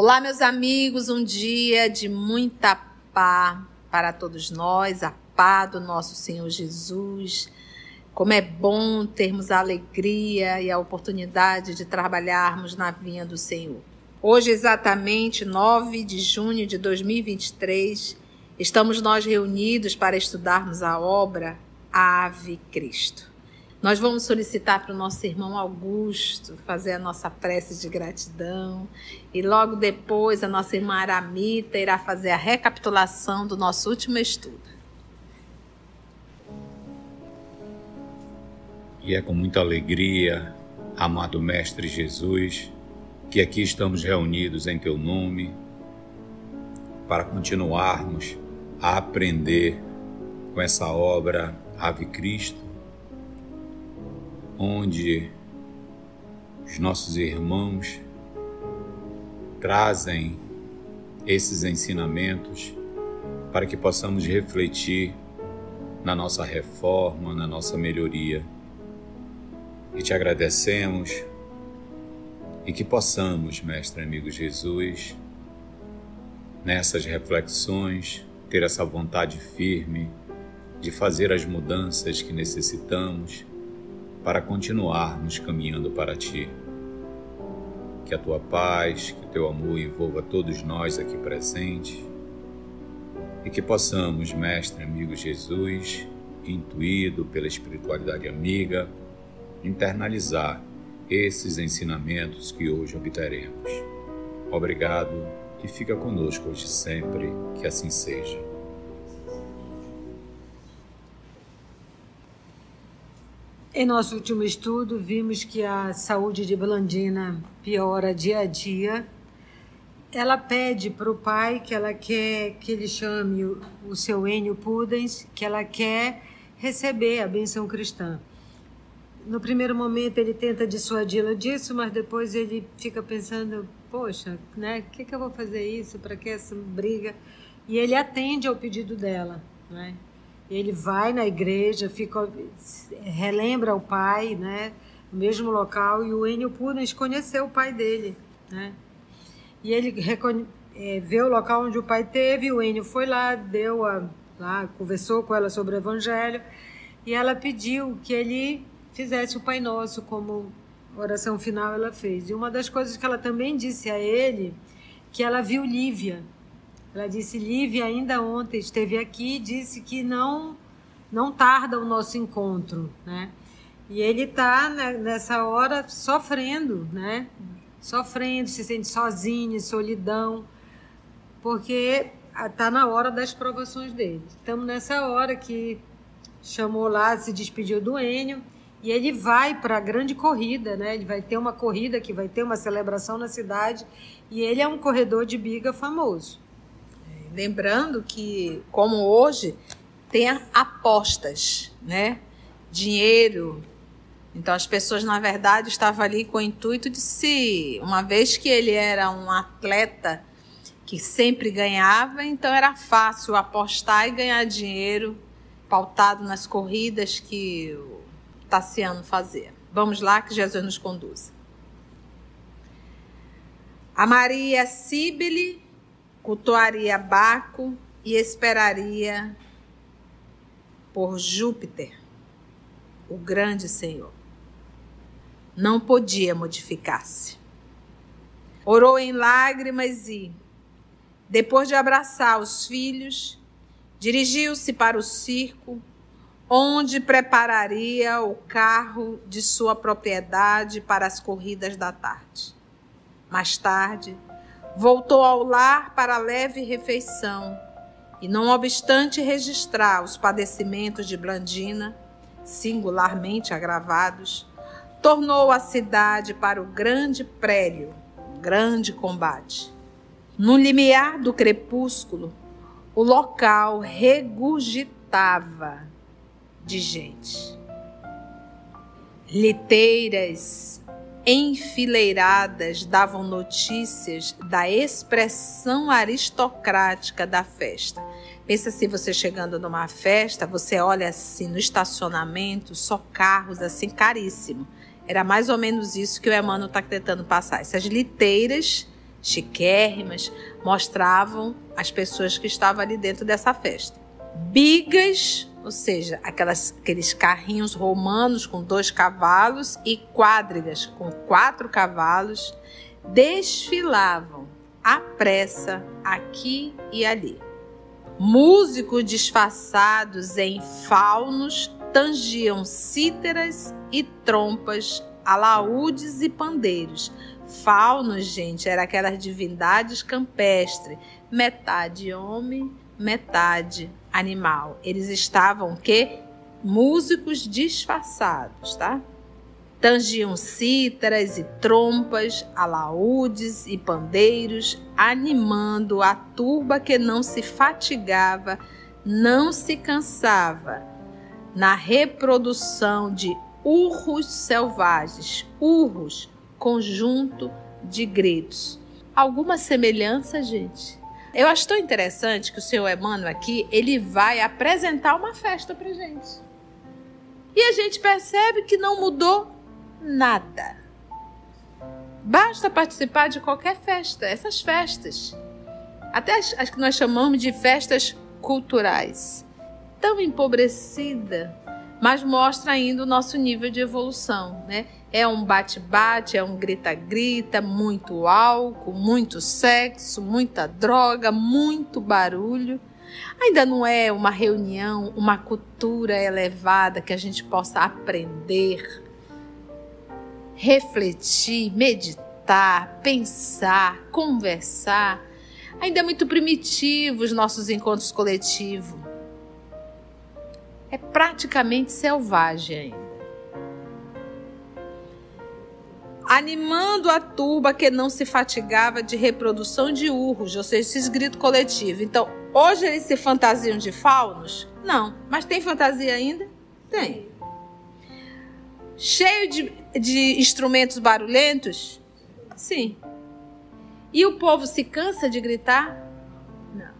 Olá, meus amigos, um dia de muita paz para todos nós, a paz do nosso Senhor Jesus. Como é bom termos a alegria e a oportunidade de trabalharmos na vinha do Senhor. Hoje, exatamente 9 de junho de 2023, estamos nós reunidos para estudarmos a obra Ave Cristo. Nós vamos solicitar para o nosso irmão Augusto fazer a nossa prece de gratidão e logo depois a nossa irmã Aramita irá fazer a recapitulação do nosso último estudo. E é com muita alegria, amado Mestre Jesus, que aqui estamos reunidos em Teu nome para continuarmos a aprender com essa obra Ave Cristo, onde os nossos irmãos trazem esses ensinamentos para que possamos refletir na nossa reforma, na nossa melhoria. E te agradecemos e que possamos, Mestre amigo Jesus, nessas reflexões, ter essa vontade firme de fazer as mudanças que necessitamos para continuarmos caminhando para Ti. Que a Tua paz, que o Teu amor envolva todos nós aqui presentes e que possamos, Mestre amigo Jesus, intuído pela espiritualidade amiga, internalizar esses ensinamentos que hoje obteremos. Obrigado e fica conosco hoje sempre, que assim seja. Em nosso último estudo, vimos que a saúde de Blandina piora dia a dia. Ela pede para o pai que ela quer que ele chame o seu Enio Pudens, que ela quer receber a bênção cristã. No primeiro momento ele tenta dissuadi-la disso, mas depois ele fica pensando, poxa, né, o que eu vou fazer isso, para que essa briga? E ele atende ao pedido dela, né? Ele vai na igreja, relembra o pai, né, no mesmo local, e o Enio Pudens conheceu o pai dele, né? E ele vê o local onde o pai teve, o Enio foi lá, conversou com ela sobre o evangelho, e ela pediu que ele fizesse o Pai Nosso, como oração final ela fez. E uma das coisas que ela também disse a ele, que ela viu Lívia. Ela disse, Lívia ainda ontem esteve aqui e disse que não tarda o nosso encontro, né? E ele está nessa hora sofrendo, né? Sofrendo, se sente sozinho, em solidão, porque está na hora das provações dele. Estamos nessa hora que chamou lá, se despediu do Enio, e ele vai para a grande corrida, né? Ele vai ter uma corrida que vai ter uma celebração na cidade, e ele é um corredor de biga famoso. Lembrando que, como hoje, tem apostas, né? Dinheiro. Então, as pessoas, na verdade, estavam ali com o intuito de uma vez que ele era um atleta que sempre ganhava, então era fácil apostar e ganhar dinheiro pautado nas corridas que o Tassiano fazia. Vamos lá, que Jesus nos conduza. A Maria Cíbele cultuaria Baco e esperaria por Júpiter, o grande Senhor. Não podia modificar-se. Orou em lágrimas e, depois de abraçar os filhos, dirigiu-se para o circo, onde prepararia o carro de sua propriedade para as corridas da tarde. Mais tarde, voltou ao lar para a leve refeição e, não obstante registrar os padecimentos de Blandina, singularmente agravados, tornou a cidade para o grande prélio, o grande combate. No limiar do crepúsculo, o local regurgitava de gente. Liteiras enfileiradas davam notícias da expressão aristocrática da festa. Pensa se você chegando numa festa, você olha assim no estacionamento, só carros assim caríssimos. Era mais ou menos isso que o Emmanuel está tentando passar. Essas liteiras chiquérrimas, mostravam as pessoas que estavam ali dentro dessa festa. Bigas, ou seja, aqueles carrinhos romanos com 2 cavalos, e quadrigas com 4 cavalos, desfilavam à pressa aqui e ali. Músicos disfarçados em faunos tangiam cítaras e trompas, alaúdes e pandeiros. Faunos, gente, eram aquelas divindades campestres, metade homem, metade animal. Eles estavam o quê? Músicos disfarçados, tá? Tangiam cítaras e trompas, alaúdes e pandeiros, animando a turba que não se fatigava, não se cansava, na reprodução de urros selvagens, urros, conjunto de gritos. Alguma semelhança, gente? Eu acho tão interessante que o senhor Emmanuel aqui, ele vai apresentar uma festa pra gente. E a gente percebe que não mudou nada. Basta participar de qualquer festa, essas festas, até as que nós chamamos de festas culturais, tão empobrecida, mas mostra ainda o nosso nível de evolução, né? É um bate-bate, é um grita-grita, muito álcool, muito sexo, muita droga, muito barulho. Ainda não é uma reunião, uma cultura elevada que a gente possa aprender, refletir, meditar, pensar, conversar. Ainda é muito primitivo os nossos encontros coletivos. É praticamente selvagem ainda. Animando a turba que não se fatigava de reprodução de urros, ou seja, esses gritos coletivos. Então, hoje eles se fantasiam de faunos? Não. Mas tem fantasia ainda? Tem. Cheio de instrumentos barulhentos? Sim. E o povo se cansa de gritar? Não.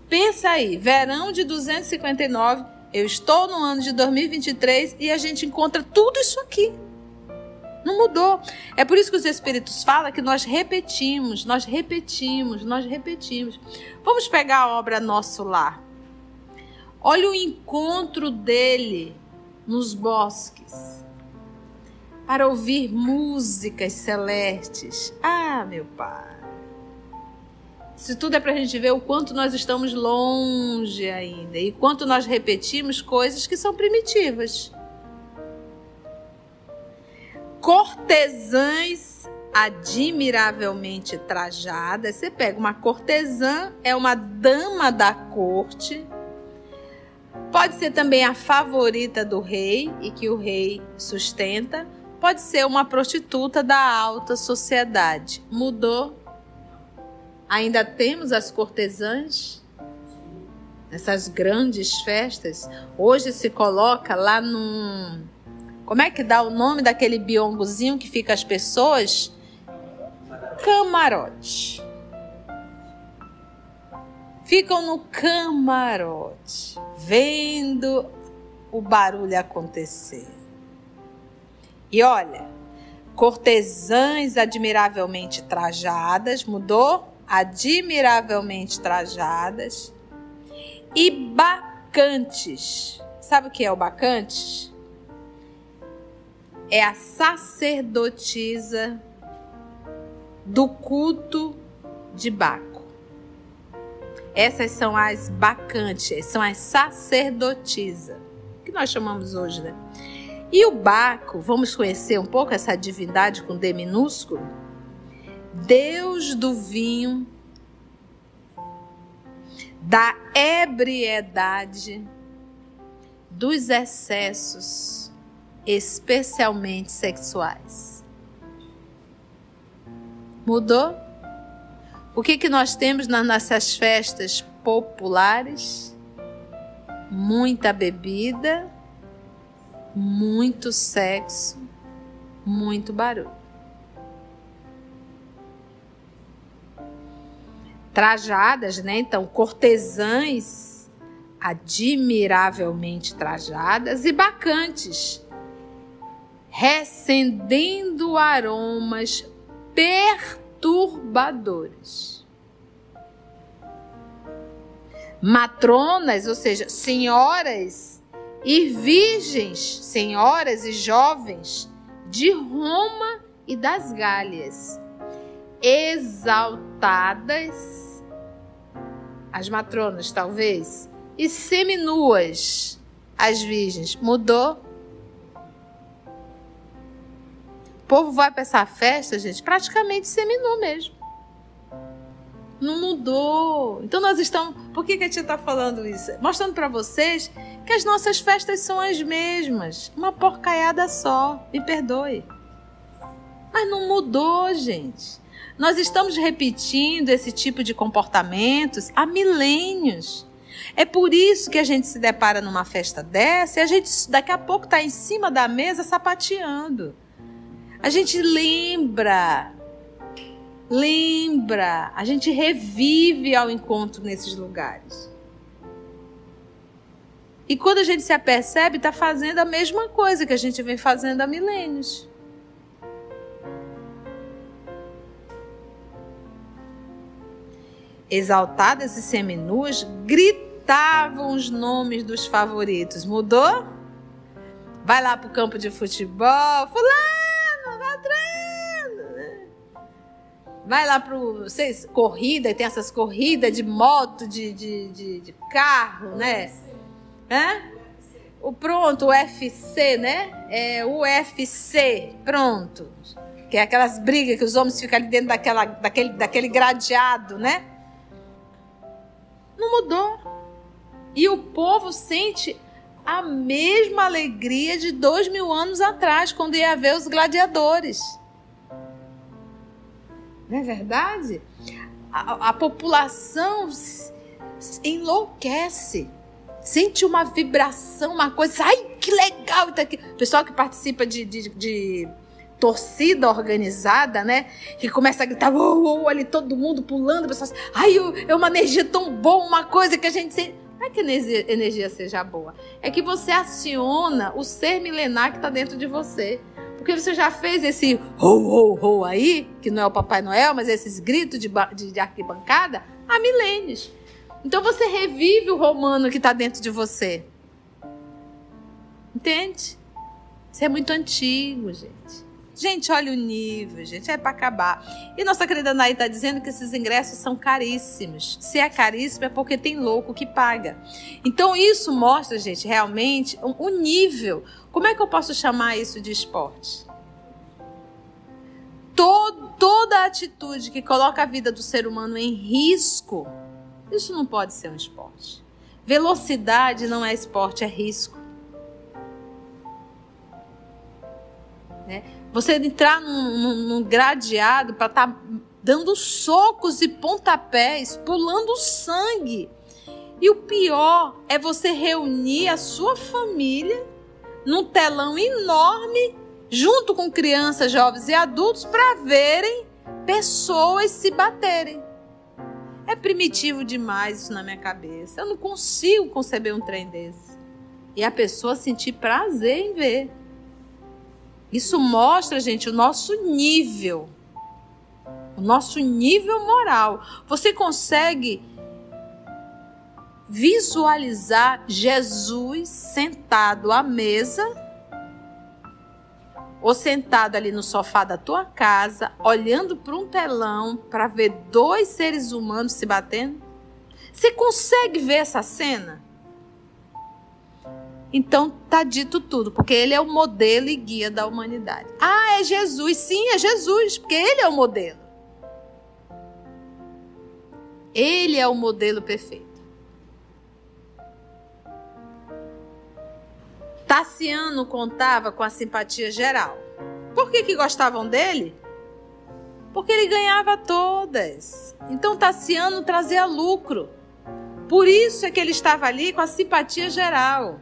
Pensa aí, verão de 259, eu estou no ano de 2023 e a gente encontra tudo isso aqui. Não mudou. É por isso que os Espíritos falam que nós repetimos. Vamos pegar a obra Nosso Lar. Olha o encontro dele nos bosques para ouvir músicas celestes. Ah, meu Pai. Isso tudo é para a gente ver o quanto nós estamos longe ainda e quanto nós repetimos coisas que são primitivas. Cortesãs admiravelmente trajadas. Você pega uma cortesã, é uma dama da corte. Pode ser também a favorita do rei e que o rei sustenta. Pode ser uma prostituta da alta sociedade. Mudou? Ainda temos as cortesãs? Essas grandes festas. Hoje se coloca lá num... Como é que dá o nome daquele biongozinho que fica as pessoas? Camarote. Ficam no camarote, vendo o barulho acontecer. E olha, cortesãs admiravelmente trajadas, mudou? Admiravelmente trajadas. E bacantes. Sabe o que é o bacantes? É a sacerdotisa do culto de Baco. Essas são as bacantes, são as sacerdotisas, que nós chamamos hoje, né? E o Baco, vamos conhecer um pouco essa divindade com D minúsculo? Deus do vinho, da ebriedade, dos excessos, especialmente sexuais. Mudou? O que nós temos nas nossas festas populares? Muita bebida, muito sexo, muito barulho. Trajadas, né? Então, cortesãs admiravelmente trajadas e bacantes, recendendo aromas perturbadores. Matronas, ou seja, senhoras e virgens, senhoras e jovens de Roma e das Gálias, exaltadas, as matronas talvez, e seminuas, as virgens. Mudou? O povo vai para essa festa, gente, praticamente seminu mesmo. Não mudou. Então nós estamos... Por que a tia está falando isso? Mostrando para vocês que as nossas festas são as mesmas. Uma porcaiada só. Me perdoe. Mas não mudou, gente. Nós estamos repetindo esse tipo de comportamentos há milênios. É por isso que a gente se depara numa festa dessa e a gente daqui a pouco está em cima da mesa sapateando. A gente lembra, a gente revive ao encontro nesses lugares. E quando a gente se apercebe, está fazendo a mesma coisa que a gente vem fazendo há milênios. Exaltadas e seminuas gritavam os nomes dos favoritos. Mudou? Vai lá pro campo de futebol, fulano, Beltrano, né? Vai lá pro corrida, tem essas corridas de moto, de carro, né? O UFC, né? É o UFC, pronto. Que é aquelas brigas que os homens ficam ali dentro daquele gradeado, né? Não mudou. E o povo sente a mesma alegria de 2000 anos atrás, quando ia ver os gladiadores. Não é verdade? A população enlouquece. Sente uma vibração, uma coisa. Ai, que legal! O pessoal que participa de torcida organizada, né? Que começa a gritar, ali todo mundo pulando, pessoal assim, ai, é uma energia tão boa, uma coisa que a gente sente. Não é que a energia seja boa, é que você aciona o ser milenar que está dentro de você. Porque você já fez esse ho aí, que não é o Papai Noel, mas esses gritos de arquibancada há milênios. Então você revive o romano que está dentro de você. Entende? Isso é muito antigo, gente. Gente, olha o nível, gente, é para acabar. E nossa querida Naí está dizendo que esses ingressos são caríssimos. Se é caríssimo é porque tem louco que paga. Então isso mostra, gente, realmente o nível. Como é que eu posso chamar isso de esporte? Toda atitude que coloca a vida do ser humano em risco, isso não pode ser um esporte. Velocidade não é esporte, é risco. Né? Você entrar num gradeado para estar dando socos e pontapés, pulando sangue. E o pior é você reunir a sua família num telão enorme, junto com crianças, jovens e adultos, para verem pessoas se baterem. É primitivo demais isso na minha cabeça. Eu não consigo conceber um trem desse. E a pessoa sentir prazer em ver. Isso mostra, gente, o nosso nível moral. Você consegue visualizar Jesus sentado à mesa ou sentado ali no sofá da tua casa, olhando para um telão para ver dois seres humanos se batendo? Você consegue ver essa cena? Então tá dito tudo, porque ele é o modelo e guia da humanidade. Ah, é Jesus. Sim, é Jesus, porque ele é o modelo. Ele é o modelo perfeito. Tassiano contava com a simpatia geral. Por que gostavam dele? Porque ele ganhava todas. Então Tassiano trazia lucro. Por isso é que ele estava ali com a simpatia geral.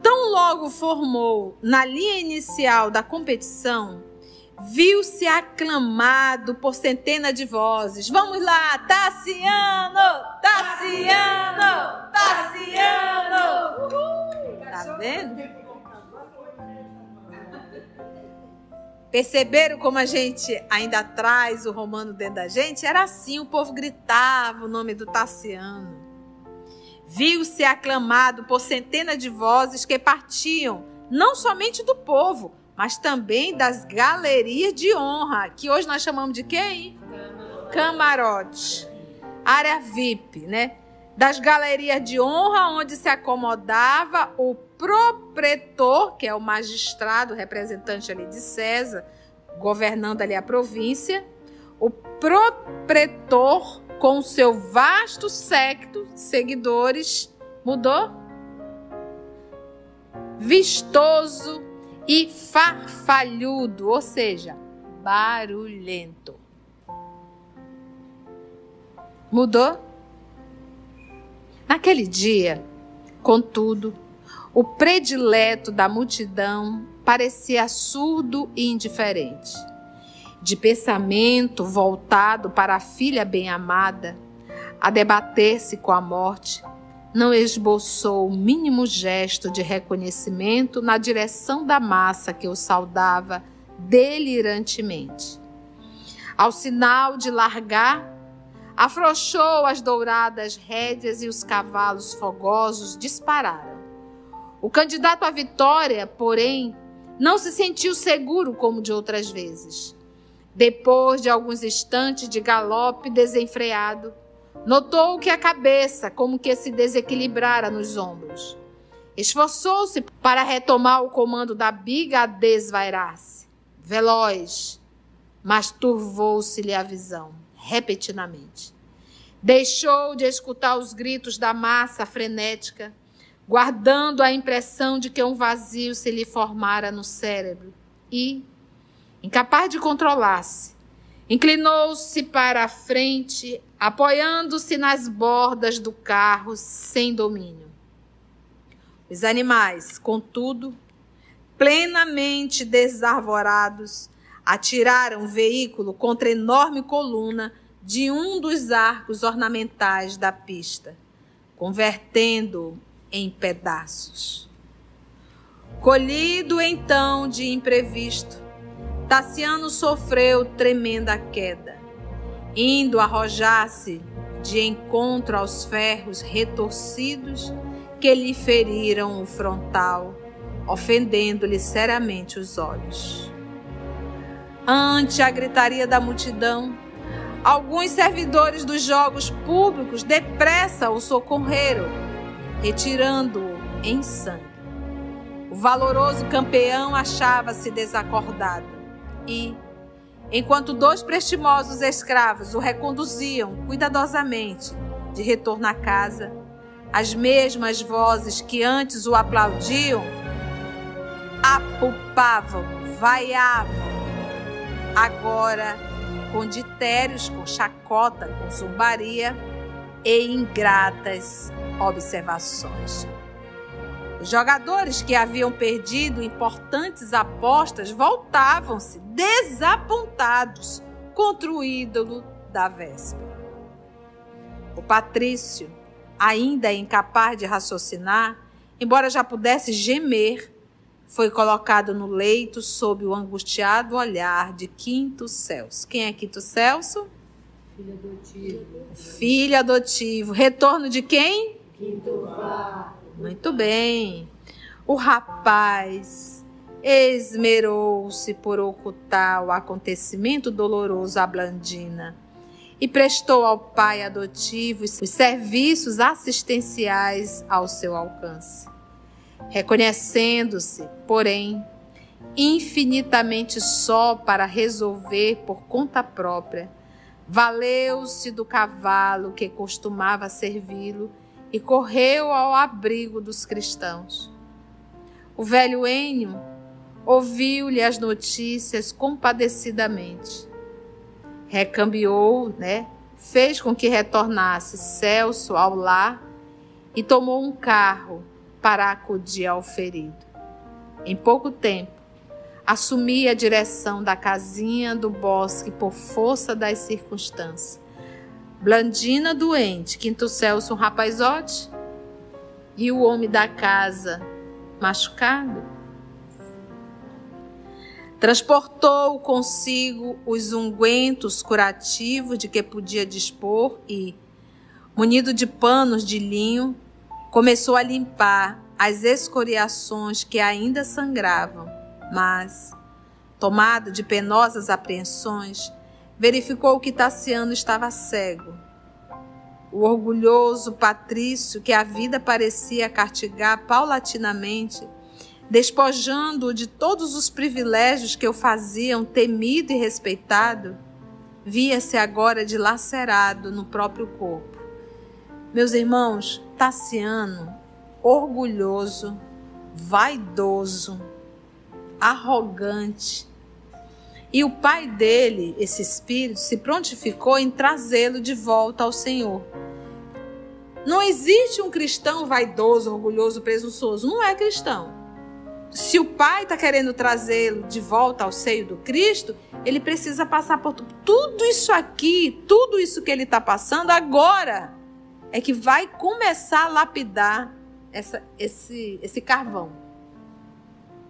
Tão logo formou na linha inicial da competição, viu-se aclamado por centenas de vozes. Vamos lá, Tassiano! Tassiano! Tassiano! Uhul! Tá vendo? Perceberam como a gente ainda traz o romano dentro da gente? Era assim, o povo gritava o nome do Tassiano. Viu-se aclamado por centenas de vozes que partiam não somente do povo, mas também das galerias de honra, que hoje nós chamamos de quem? Camarote. Área VIP, né? Das galerias de honra, onde se acomodava o propretor, que é o magistrado, representante ali de César, governando ali a província, o propretor com seu vasto séquito, seguidores, mudou? Vistoso e farfalhudo, ou seja, barulhento. Mudou? Naquele dia, contudo, o predileto da multidão parecia surdo e indiferente. De pensamento voltado para a filha bem-amada, a debater-se com a morte, não esboçou o mínimo gesto de reconhecimento na direção da massa que o saudava delirantemente. Ao sinal de largar, afrouxou as douradas rédeas e os cavalos fogosos dispararam. O candidato à vitória, porém, não se sentiu seguro como de outras vezes. Depois de alguns instantes de galope desenfreado, notou que a cabeça como que se desequilibrara nos ombros. Esforçou-se para retomar o comando da biga a desvairar-se. Veloz, mas turvou-se-lhe a visão, repentinamente. Deixou de escutar os gritos da massa frenética, guardando a impressão de que um vazio se lhe formara no cérebro e, incapaz de controlar-se, inclinou-se para a frente, apoiando-se nas bordas do carro sem domínio. Os animais, contudo, plenamente desarvorados, atiraram o veículo contra a enorme coluna de um dos arcos ornamentais da pista, convertendo-o em pedaços. Colhido então de imprevisto, Tassiano sofreu tremenda queda, indo arrojar-se de encontro aos ferros retorcidos que lhe feriram o frontal, ofendendo-lhe seriamente os olhos. Ante a gritaria da multidão, alguns servidores dos jogos públicos depressa o socorreram, retirando-o em sangue. O valoroso campeão achava-se desacordado e, enquanto dois prestimosos escravos o reconduziam cuidadosamente de retorno à casa, as mesmas vozes que antes o aplaudiam apupavam, vaiavam, agora com ditérios, com chacota, com zombaria e ingratas observações. Os jogadores que haviam perdido importantes apostas voltavam-se desapontados contra o ídolo da véspera. O patrício, ainda incapaz de raciocinar, embora já pudesse gemer, foi colocado no leito sob o angustiado olhar de Quinto Celso. Quem é Quinto Celso? Filho adotivo. Filho adotivo. Retorno de quem? Quinto Vá. Muito bem. O rapaz esmerou-se por ocultar o acontecimento doloroso à Blandina e prestou ao pai adotivo os serviços assistenciais ao seu alcance. Reconhecendo-se, porém, infinitamente só para resolver por conta própria, valeu-se do cavalo que costumava servi-lo e correu ao abrigo dos cristãos. O velho Ênio ouviu-lhe as notícias compadecidamente. Recambiou, fez com que retornasse Celso ao lar e tomou um carro para acudir ao ferido. Em pouco tempo, assumia a direção da casinha do bosque por força das circunstâncias. Blandina doente, Quinto Celso um rapazote e o homem da casa machucado. Transportou consigo os ungüentos curativos de que podia dispor e, munido de panos de linho, começou a limpar as escoriações que ainda sangravam, mas, tomado de penosas apreensões, verificou que Tassiano estava cego. O orgulhoso patrício que a vida parecia castigar paulatinamente, despojando-o de todos os privilégios que o faziam temido e respeitado, via-se agora dilacerado no próprio corpo. Meus irmãos, Tassiano, orgulhoso, vaidoso, arrogante, e o pai dele, esse espírito, se prontificou em trazê-lo de volta ao Senhor. Não existe um cristão vaidoso, orgulhoso, presunçoso. Não é cristão. Se o pai está querendo trazê-lo de volta ao seio do Cristo, ele precisa passar por tudo isso aqui, tudo isso que ele está passando agora, é que vai começar a lapidar esse carvão.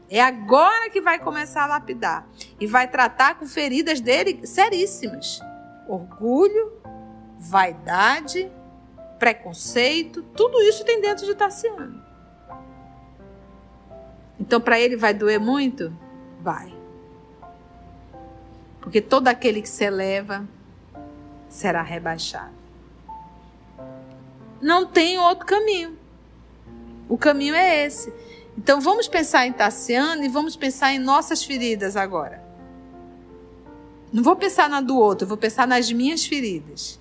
É agora que vai começar a lapidar. E vai tratar com feridas dele seríssimas. Orgulho, vaidade, preconceito, tudo isso tem dentro de Tassiano. Então, para ele vai doer muito? Vai. Porque todo aquele que se eleva será rebaixado. Não tem outro caminho. O caminho é esse. Então vamos pensar em Tassiano e vamos pensar em nossas feridas agora. Não vou pensar na do outro, eu vou pensar nas minhas feridas.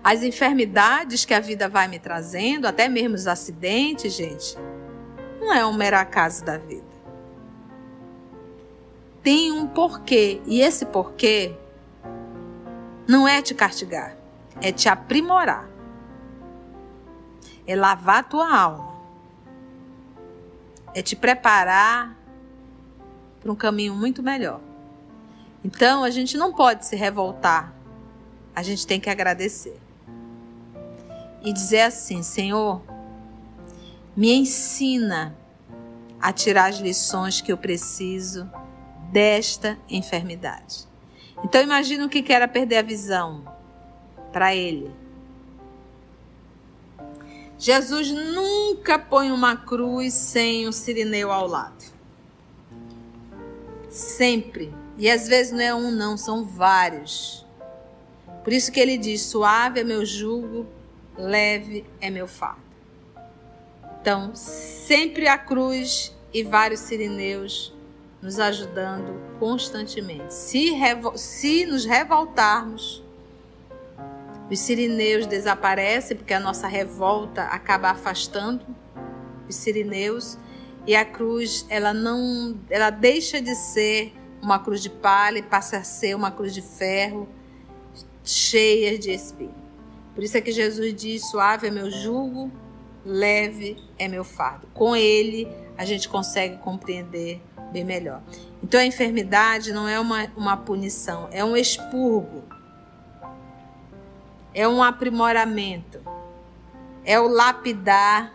As enfermidades que a vida vai me trazendo, até mesmo os acidentes, gente, não é um mero acaso da vida. Tem um porquê, e esse porquê não é te castigar, é te aprimorar. É lavar a tua alma. É te preparar para um caminho muito melhor. Então, a gente não pode se revoltar. A gente tem que agradecer. E dizer assim: Senhor, me ensina a tirar as lições que eu preciso desta enfermidade. Então, imagina o que era perder a visão para ele. Jesus nunca põe uma cruz sem um cirineu ao lado. Sempre. E às vezes não é um não, são vários. Por isso que ele diz: suave é meu jugo, leve é meu fardo. Então, sempre a cruz e vários cirineus nos ajudando constantemente. Se nos revoltarmos, os cirineus desaparecem, porque a nossa revolta acaba afastando os cirineus, e a cruz ela deixa de ser uma cruz de palha e passa a ser uma cruz de ferro, cheia de espinho. Por isso é que Jesus diz: suave é meu jugo, leve é meu fardo. Com ele a gente consegue compreender bem melhor. Então a enfermidade não é uma punição, é um expurgo. É um aprimoramento. É o lapidar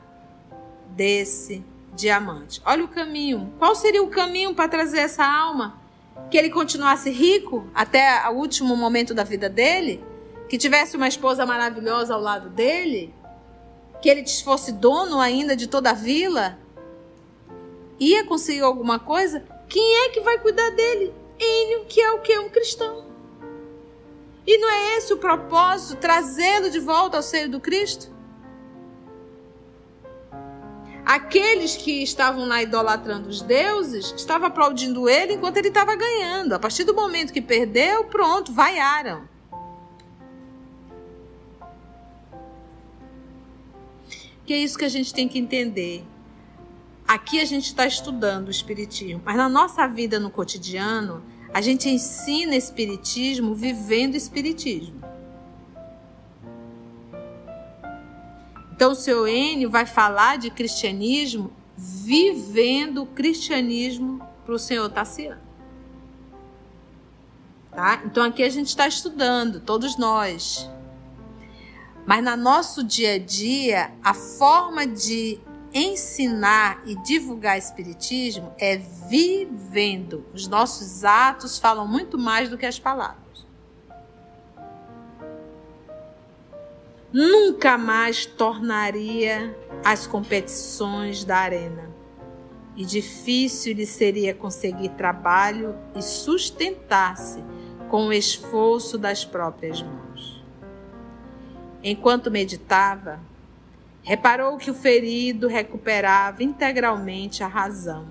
desse diamante. Olha o caminho. Qual seria o caminho para trazer essa alma? Que ele continuasse rico até o último momento da vida dele? Que tivesse uma esposa maravilhosa ao lado dele? Que ele fosse dono ainda de toda a vila? Ia conseguir alguma coisa? Quem é que vai cuidar dele? Ele, que é o que? Um cristão. E não é esse o propósito, trazê-lo de volta ao seio do Cristo? Aqueles que estavam lá idolatrando os deuses, estavam aplaudindo ele enquanto ele estava ganhando. A partir do momento que perdeu, pronto, vaiaram. Que é isso que a gente tem que entender. Aqui a gente está estudando o Espiritismo, mas na nossa vida no cotidiano, a gente ensina Espiritismo vivendo Espiritismo. Então o seu Enio vai falar de cristianismo vivendo o cristianismo para o senhor Tassiano. Tá? Então aqui a gente está estudando, todos nós. Mas no nosso dia a dia, a forma de ensinar e divulgar espiritismo é vivendo. Os nossos atos falam muito mais do que as palavras. Nunca mais tornaria as competições da arena, e difícil lhe seria conseguir trabalho e sustentar-se com o esforço das próprias mãos. Enquanto meditava, reparou que o ferido recuperava integralmente a razão.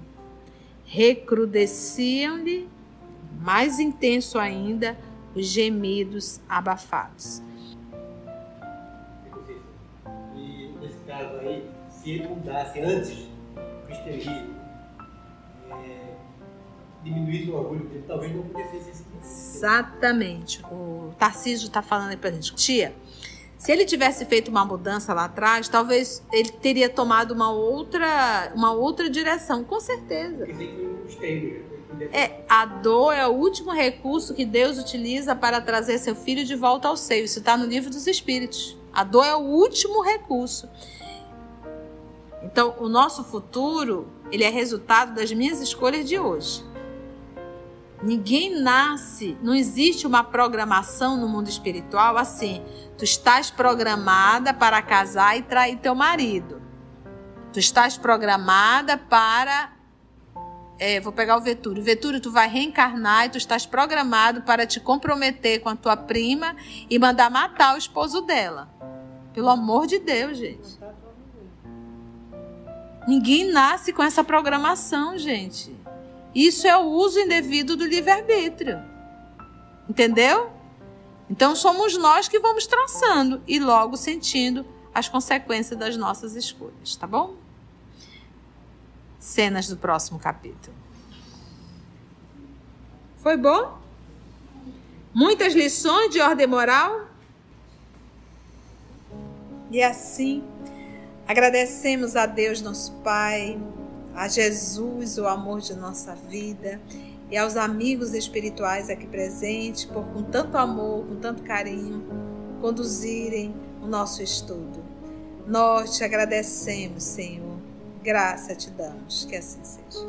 Recrudesciam-lhe, mais intenso ainda, os gemidos abafados. E nesse caso aí, se ele mudasse antes do cristianismo, diminuísse o orgulho dele, talvez não acontecesse isso. Exatamente. O Tarcísio está falando aí pra gente. Tia, se ele tivesse feito uma mudança lá atrás, talvez ele teria tomado uma outra direção, com certeza. A dor é o último recurso que Deus utiliza para trazer seu filho de volta ao seio. Isso está no livro dos Espíritos. A dor é o último recurso. Então, o nosso futuro, ele é resultado das minhas escolhas de hoje. Ninguém nasce, não existe uma programação no mundo espiritual assim. Tu estás programada para casar e trair teu marido. Tu estás programada para... vou pegar o Vetúrio. Vetúrio, tu vai reencarnar e tu estás programado para te comprometer com a tua prima e mandar matar o esposo dela. Pelo amor de Deus, gente. Ninguém nasce com essa programação, gente. Isso é o uso indevido do livre-arbítrio. Entendeu? Então somos nós que vamos traçando e logo sentindo as consequências das nossas escolhas, tá bom? Cenas do próximo capítulo. Foi bom? Muitas lições de ordem moral? E assim, agradecemos a Deus, nosso Pai, a Jesus, o amor de nossa vida, e aos amigos espirituais aqui presentes, por com tanto amor, com tanto carinho, conduzirem o nosso estudo. Nós te agradecemos, Senhor. Graça te damos, que assim seja.